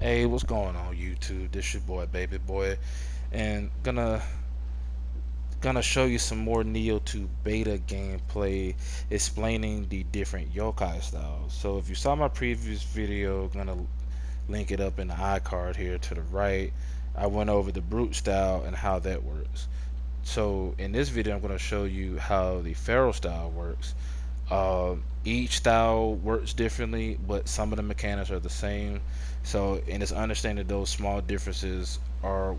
Hey, what's going on YouTube? This your boy Baby Boy, and gonna show you some more Nioh 2 beta gameplay explaining the different yokai styles. So if you saw my previous video, gonna link it up in the iCard here to the right. I went over the brute style and how that works. So in this video, I'm gonna show you how the feral style works. Each style works differently, but some of the mechanics are the same. So, and it's understanding those small differences are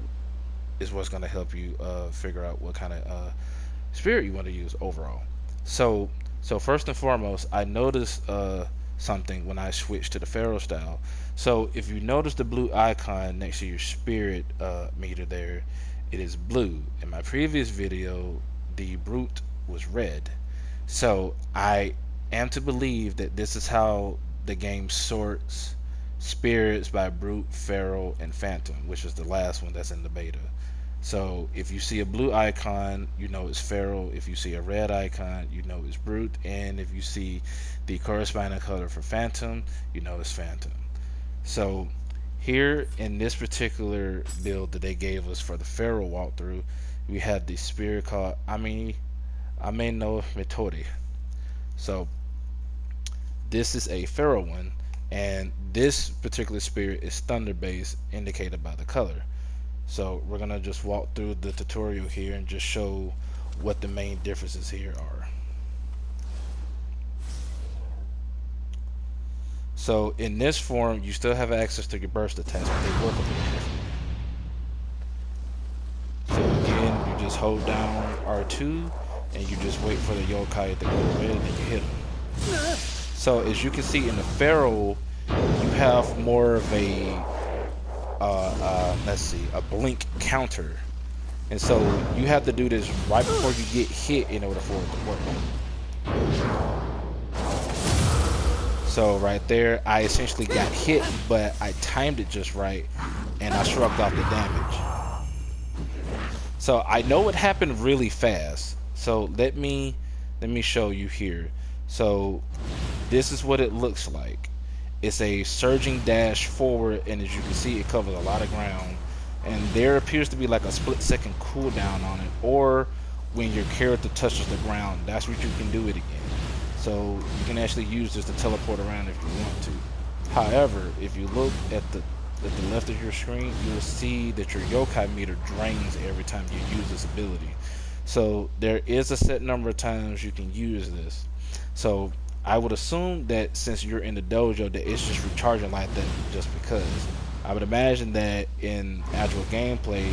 is what's going to help you figure out what kind of spirit you want to use overall. So, so first and foremost, I noticed something when I switched to the feral style. So, if you notice the blue icon next to your spirit meter there, it is blue. In my previous video, the brute was red. So I am to believe that this is how the game sorts spirits by brute, feral, and phantom, which is the last one that's in the beta. So if you see a blue icon, you know it's feral. If you see a red icon, you know it's brute. And if you see the corresponding color for phantom, you know it's phantom. So here in this particular build that they gave us for the feral walkthrough, we had the spirit called Ame no Mitori. So this is a feral one, and this particular spirit is thunder based, indicated by the color. So we're gonna just walk through the tutorial here and just show what the main differences here are. So in this form, you still have access to your burst attacks, but they work a little different. So again, you just hold down R2 and you just wait for the yokai to go red and you hit them. So as you can see in the feral, you have more of a let's see, a blink counter, and so you have to do this right before you get hit in order for it to work. So right there, I essentially got hit, but I timed it just right, and I shrugged off the damage. So I know it happened really fast. So let me show you here. So this is what it looks like. It's a surging dash forward, and as you can see, it covers a lot of ground. And there appears to be like a split-second cooldown on it, or when your character touches the ground, that's what you can do it again. So you can actually use this to teleport around if you want to. However, if you look at the left of your screen, you'll see that your yokai meter drains every time you use this ability. So there is a set number of times you can use this. So I would assume that since you're in the dojo that it's just recharging like that just because. I would imagine that in actual gameplay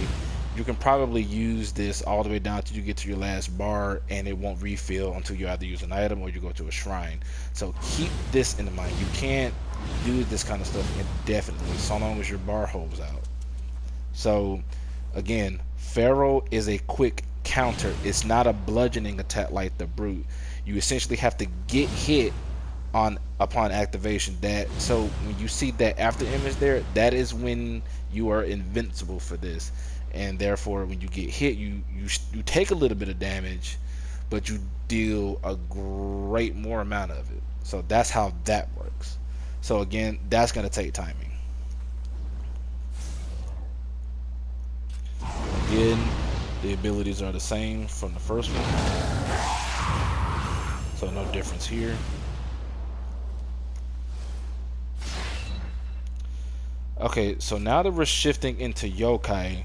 you can probably use this all the way down till you get to your last bar, and it won't refill until you either use an item or you go to a shrine. So keep this in mind. You can't do this kind of stuff indefinitely so long as your bar holds out. So again, feral is a quick counter. It's not a bludgeoning attack like the brute. You essentially have to get hit on upon activation. That so when you see that after image there, that is when you are invincible for this, and therefore when you get hit, you take a little bit of damage, but you deal a great more amount of it. So that's how that works. So again, that's going to take timing. Again, the abilities are the same from the first one, so no difference here. Okay, so now that we're shifting into yokai,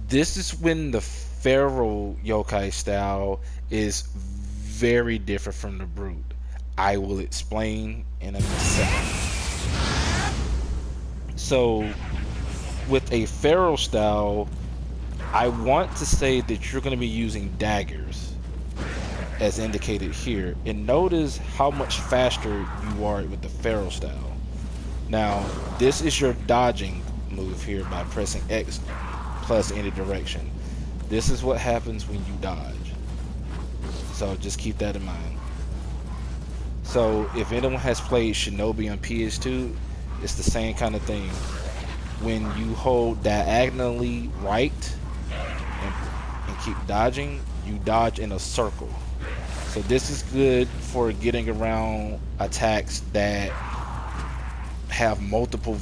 this is when the feral yokai style is very different from the brute. I will explain in a second. So with a feral style, I want to say that you're going to be using daggers as indicated here, and notice how much faster you are with the feral style. Now this is your dodging move here by pressing X plus any direction. This is what happens when you dodge, so just keep that in mind. So if anyone has played Shinobi on PS2, it's the same kind of thing. When you hold diagonally right and keep dodging, you dodge in a circle. So this is good for getting around attacks that have multiple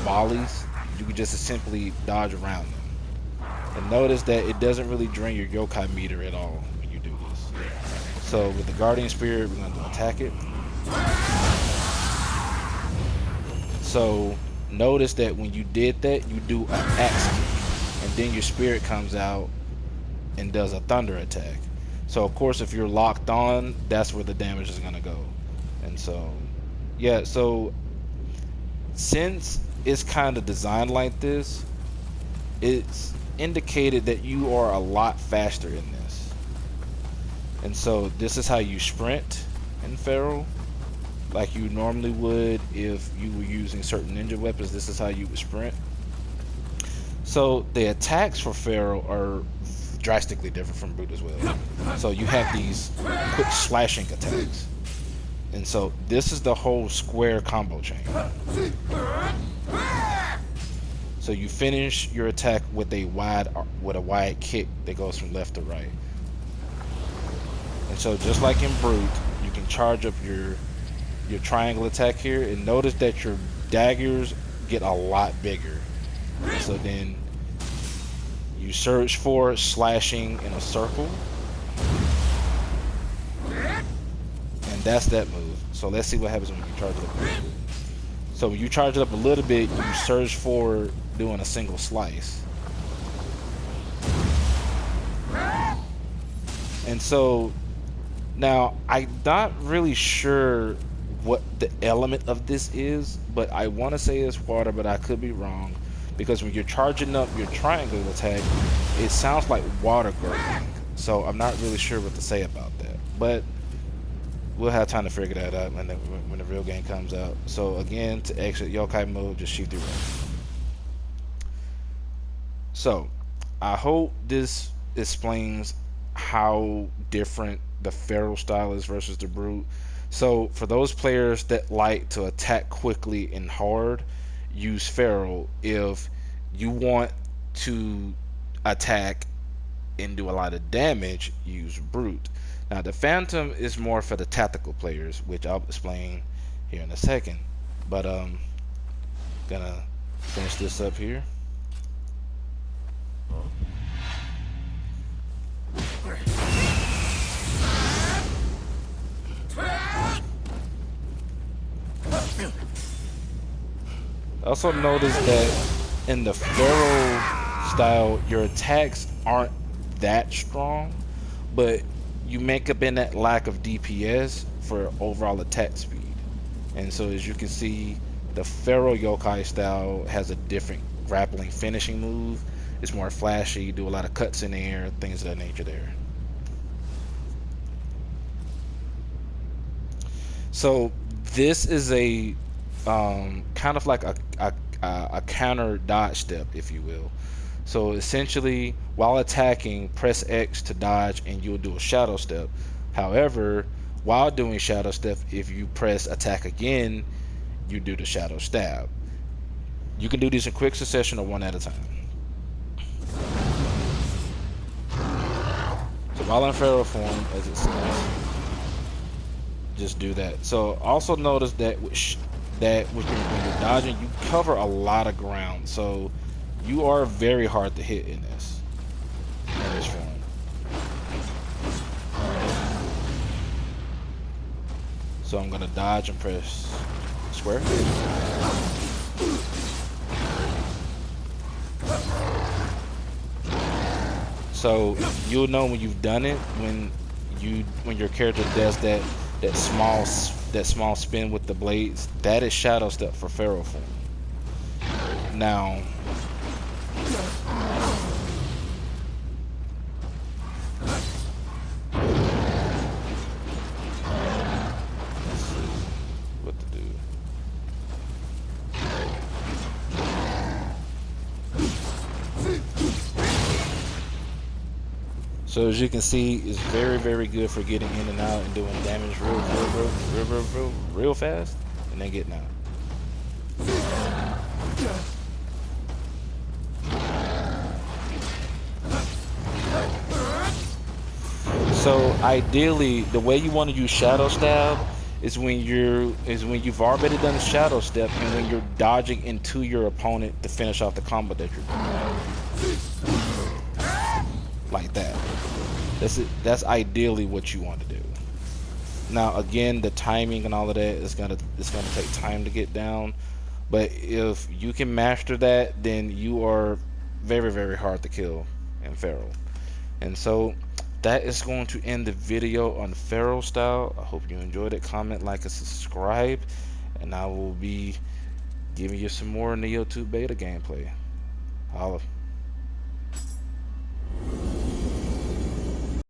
volleys, you can just simply dodge around them. And notice that it doesn't really drain your yokai meter at all when you do this. So with the guardian spirit, we're going to attack it. So notice that when you did that, you do an axe kick, and then your spirit comes out and does a thunder attack. So of course, if you're locked on, that's where the damage is gonna go. And so, yeah. So since it's kind of designed like this, it's indicated that you are a lot faster in this. And so this is how you sprint in Feral, like you normally would if you were using certain ninja weapons. This is how you would sprint. So the attacks for Feral are drastically different from Brute as well. So you have these quick slashing attacks, and so this is the whole square combo chain. So you finish your attack with a wide kick that goes from left to right. And so just like in Brute, you can charge up your triangle attack here, and notice that your daggers get a lot bigger. So then you surge forward, slashing in a circle, and that's that move. So let's see what happens when you charge it up. So when you charge it up a little bit, you surge forward doing a single slice. And so now I'm not really sure what the element of this is, but I want to say it's water, but I could be wrong, because when you're charging up your triangle attack, it sounds like water gurgling. So I'm not really sure what to say about that, but we'll have time to figure that out when the real game comes out. So again, to exit yokai mode, just shoot through right. So I hope this explains how different the Feral style is versus the Brute. So for those players that like to attack quickly and hard, use Feral. If you want to attack and do a lot of damage, use Brute. Now the Phantom is more for the tactical players, which I'll explain here in a second. But gonna finish this up here. Also notice that in the Feral style, your attacks aren't that strong, but you make up in that lack of DPS for overall attack speed. And so as you can see, the Feral Yokai style has a different grappling finishing move. It's more flashy, you do a lot of cuts in the air, things of that nature there. So this is a kind of like a counter dodge step, if you will. So essentially, while attacking, press X to dodge and you'll do a shadow step. However, while doing shadow step, if you press attack again, you do the shadow stab. You can do these in quick succession or one at a time. So while in Feral form, as it says, just do that. So also notice that when you're dodging, you cover a lot of ground. So you are very hard to hit in this form. So I'm gonna dodge and press square. So you'll know when you've done it when your character does that small spin with the blades. That is shadow step for Feral form. Now what to do. So as you can see, it's very, very good for getting in and out and doing damage real fast, and then getting out. So ideally, the way you want to use Shadow Stab is when you've already done shadow step and when you're dodging into your opponent to finish off the combo that you're doing. Like that. That's it. That's ideally what you want to do. Now again, the timing and all of that it's gonna take time to get down. But if you can master that, then you are very, very hard to kill in Pharaoh. And so that is going to end the video on Pharaoh style. I hope you enjoyed it. Comment, like, and subscribe. And I will be giving you some more Nioh 2 beta gameplay. Holla.